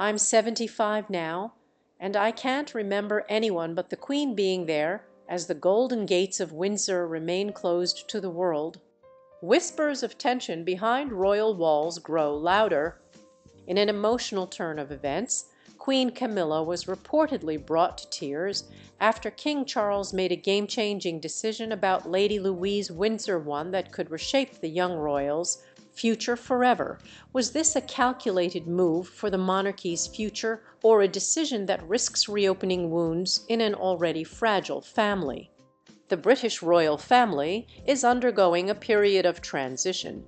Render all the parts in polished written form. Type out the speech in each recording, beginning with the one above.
I'm 75 now, and I can't remember anyone but the Queen being there as the golden gates of Windsor remain closed to the world. Whispers of tension behind royal walls grow louder. In an emotional turn of events, Queen Camilla was reportedly brought to tears after King Charles made a game-changing decision about Lady Louise Windsor, one that could reshape the young royals' future forever. Was this a calculated move for the monarchy's future, or a decision that risks reopening wounds in an already fragile family? The British royal family is undergoing a period of transition.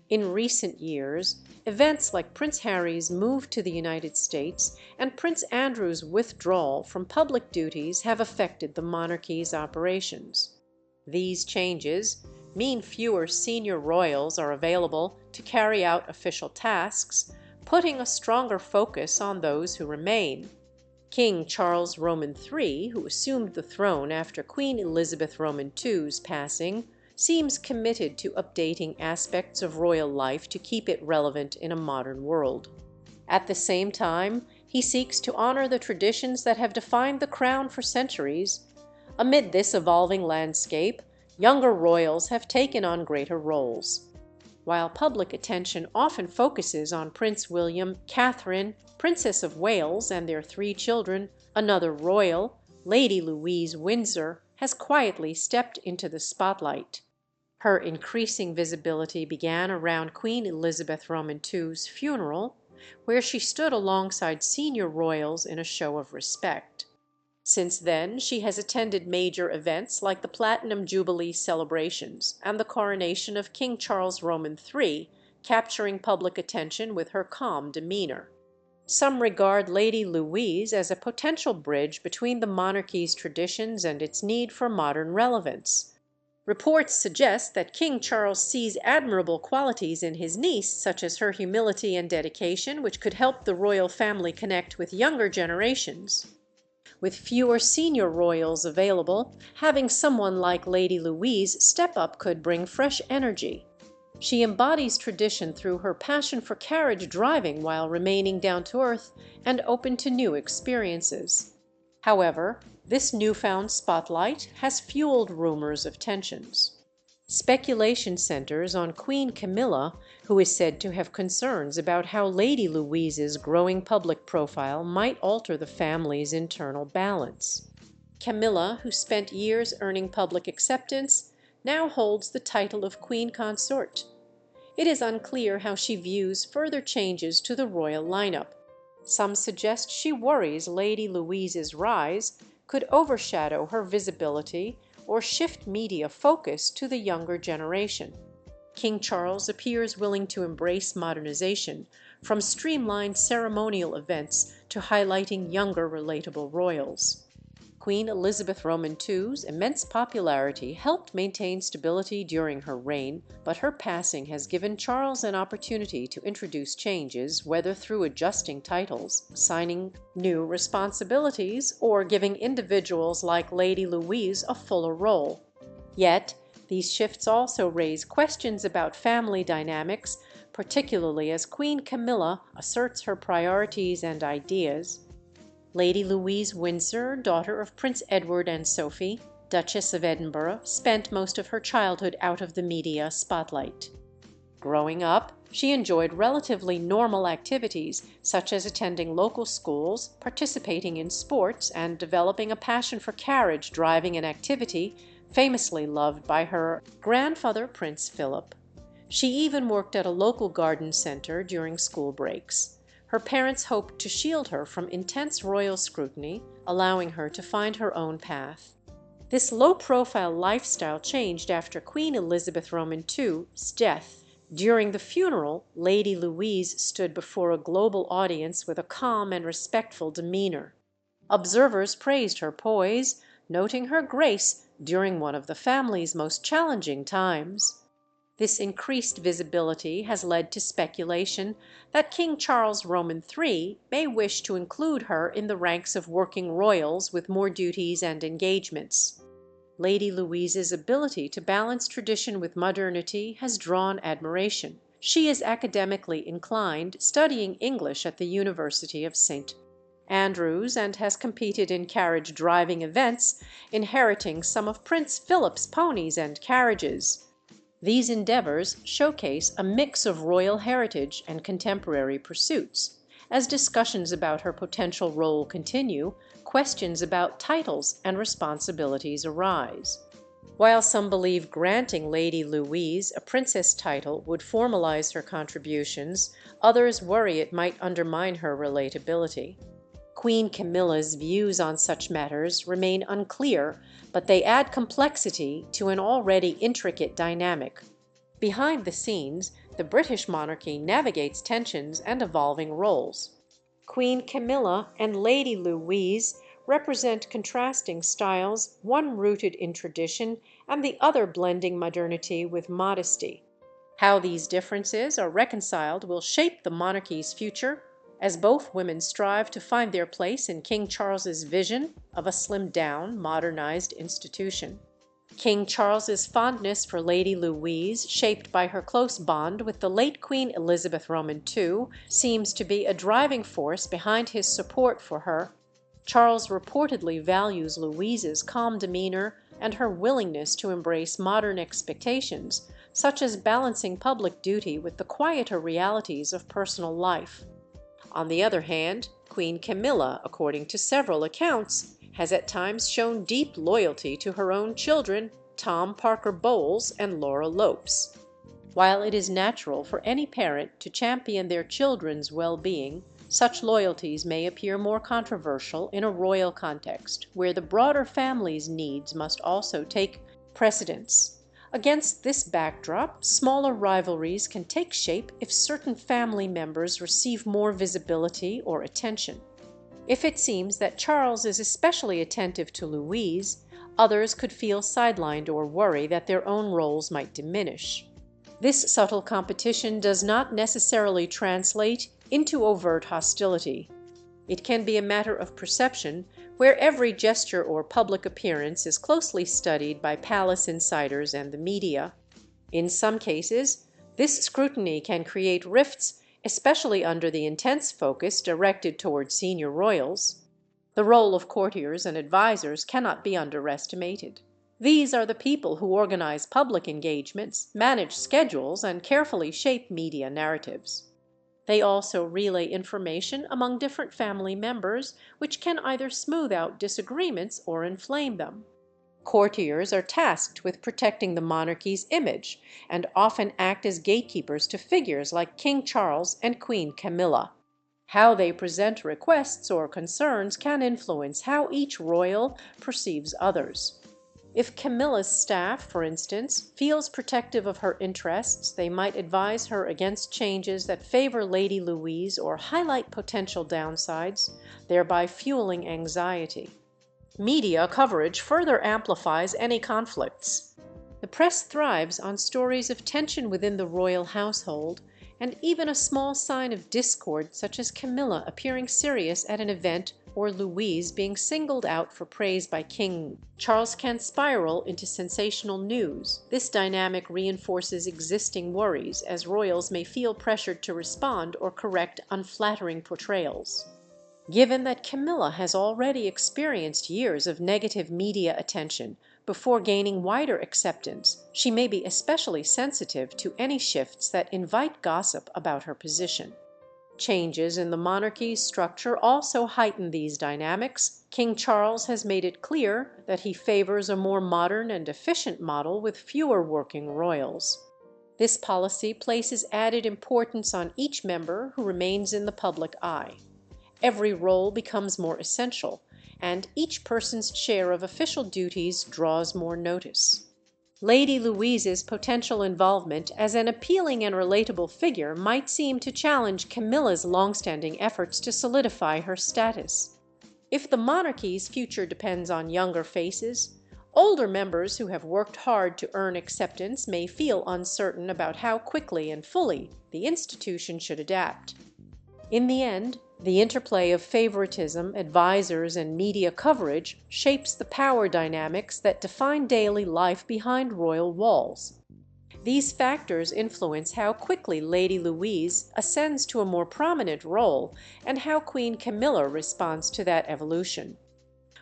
In recent years, events like Prince Harry's move to the United States and Prince Andrew's withdrawal from public duties have affected the monarchy's operations. These changes mean fewer senior royals are available to carry out official tasks, putting a stronger focus on those who remain. King Charles Roman III, who assumed the throne after Queen Elizabeth Roman II's passing, seems committed to updating aspects of royal life to keep it relevant in a modern world. At the same time, he seeks to honor the traditions that have defined the crown for centuries. Amid this evolving landscape, younger royals have taken on greater roles. While public attention often focuses on Prince William, Catherine, Princess of Wales, and their 3 children, another royal, Lady Louise Windsor, has quietly stepped into the spotlight. Her increasing visibility began around Queen Elizabeth Roman II's funeral, where she stood alongside senior royals in a show of respect. Since then, she has attended major events like the Platinum Jubilee celebrations and the coronation of King Charles Roman III, capturing public attention with her calm demeanor. Some regard Lady Louise as a potential bridge between the monarchy's traditions and its need for modern relevance. Reports suggest that King Charles sees admirable qualities in his niece, such as her humility and dedication, which could help the royal family connect with younger generations. With fewer senior royals available, having someone like Lady Louise step up could bring fresh energy. She embodies tradition through her passion for carriage driving while remaining down to earth and open to new experiences. However, this newfound spotlight has fueled rumors of tensions. Speculation centers on Queen Camilla, who is said to have concerns about how Lady Louise's growing public profile might alter the family's internal balance. Camilla, who spent years earning public acceptance, now holds the title of Queen Consort. It is unclear how she views further changes to the royal lineup. Some suggest she worries Lady Louise's rise could overshadow her visibility or shift media focus to the younger generation. King Charles appears willing to embrace modernization, from streamlined ceremonial events to highlighting younger relatable royals. Queen Elizabeth Roman II's immense popularity helped maintain stability during her reign, but her passing has given Charles an opportunity to introduce changes, whether through adjusting titles, assigning new responsibilities, or giving individuals like Lady Louise a fuller role. Yet, these shifts also raise questions about family dynamics, particularly as Queen Camilla asserts her priorities and ideas. Lady Louise Windsor, daughter of Prince Edward and Sophie, Duchess of Edinburgh, spent most of her childhood out of the media spotlight. Growing up, she enjoyed relatively normal activities, such as attending local schools, participating in sports, and developing a passion for carriage driving, an activity famously loved by her grandfather, Prince Philip. She even worked at a local garden center during school breaks. Her parents hoped to shield her from intense royal scrutiny, allowing her to find her own path. This low-profile lifestyle changed after Queen Elizabeth Roman II's death. During the funeral, Lady Louise stood before a global audience with a calm and respectful demeanor. Observers praised her poise, noting her grace during one of the family's most challenging times. This increased visibility has led to speculation that King Charles Roman III may wish to include her in the ranks of working royals with more duties and engagements. Lady Louise's ability to balance tradition with modernity has drawn admiration. She is academically inclined, studying English at the University of St. Andrews, and has competed in carriage driving events, inheriting some of Prince Philip's ponies and carriages. These endeavors showcase a mix of royal heritage and contemporary pursuits. As discussions about her potential role continue, questions about titles and responsibilities arise. While some believe granting Lady Louise a princess title would formalize her contributions, others worry it might undermine her relatability. Queen Camilla's views on such matters remain unclear, but they add complexity to an already intricate dynamic. Behind the scenes, the British monarchy navigates tensions and evolving roles. Queen Camilla and Lady Louise represent contrasting styles, one rooted in tradition and the other blending modernity with modesty. How these differences are reconciled will shape the monarchy's future, as both women strive to find their place in King Charles's vision of a slimmed-down, modernized institution. King Charles's fondness for Lady Louise, shaped by her close bond with the late Queen Elizabeth Roman II, seems to be a driving force behind his support for her. Charles reportedly values Louise's calm demeanor and her willingness to embrace modern expectations, such as balancing public duty with the quieter realities of personal life. On the other hand, Queen Camilla, according to several accounts, has at times shown deep loyalty to her own children, Tom Parker Bowles and Laura Lopes. While it is natural for any parent to champion their children's well-being, such loyalties may appear more controversial in a royal context, where the broader family's needs must also take precedence. Against this backdrop, smaller rivalries can take shape if certain family members receive more visibility or attention. If it seems that Charles is especially attentive to Louise, others could feel sidelined or worry that their own roles might diminish. This subtle competition does not necessarily translate into overt hostility. It can be a matter of perception, where every gesture or public appearance is closely studied by palace insiders and the media. In some cases, this scrutiny can create rifts, especially under the intense focus directed toward senior royals. The role of courtiers and advisors cannot be underestimated. These are the people who organize public engagements, manage schedules, and carefully shape media narratives. They also relay information among different family members, which can either smooth out disagreements or inflame them. Courtiers are tasked with protecting the monarchy's image and often act as gatekeepers to figures like King Charles and Queen Camilla. How they present requests or concerns can influence how each royal perceives others. If Camilla's staff, for instance, feels protective of her interests, they might advise her against changes that favor Lady Louise or highlight potential downsides, thereby fueling anxiety. Media coverage further amplifies any conflicts. The press thrives on stories of tension within the royal household, and even a small sign of discord, such as Camilla appearing serious at an event or Louise being singled out for praise by King Charles, can spiral into sensational news. This dynamic reinforces existing worries, as royals may feel pressured to respond or correct unflattering portrayals. Given that Camilla has already experienced years of negative media attention before gaining wider acceptance, she may be especially sensitive to any shifts that invite gossip about her position. Changes in the monarchy's structure also heighten these dynamics. King Charles has made it clear that he favors a more modern and efficient model with fewer working royals. This policy places added importance on each member who remains in the public eye. Every role becomes more essential, and each person's share of official duties draws more notice. Lady Louise's potential involvement as an appealing and relatable figure might seem to challenge Camilla's longstanding efforts to solidify her status. If the monarchy's future depends on younger faces, older members who have worked hard to earn acceptance may feel uncertain about how quickly and fully the institution should adapt. In the end, the interplay of favoritism, advisors, and media coverage shapes the power dynamics that define daily life behind royal walls. These factors influence how quickly Lady Louise ascends to a more prominent role, and how Queen Camilla responds to that evolution.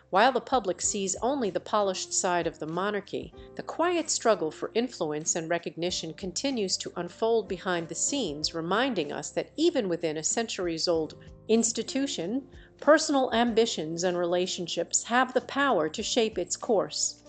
While the public sees only the polished side of the monarchy, the quiet struggle for influence and recognition continues to unfold behind the scenes, reminding us that even within a centuries-old institution, personal ambitions and relationships have the power to shape its course.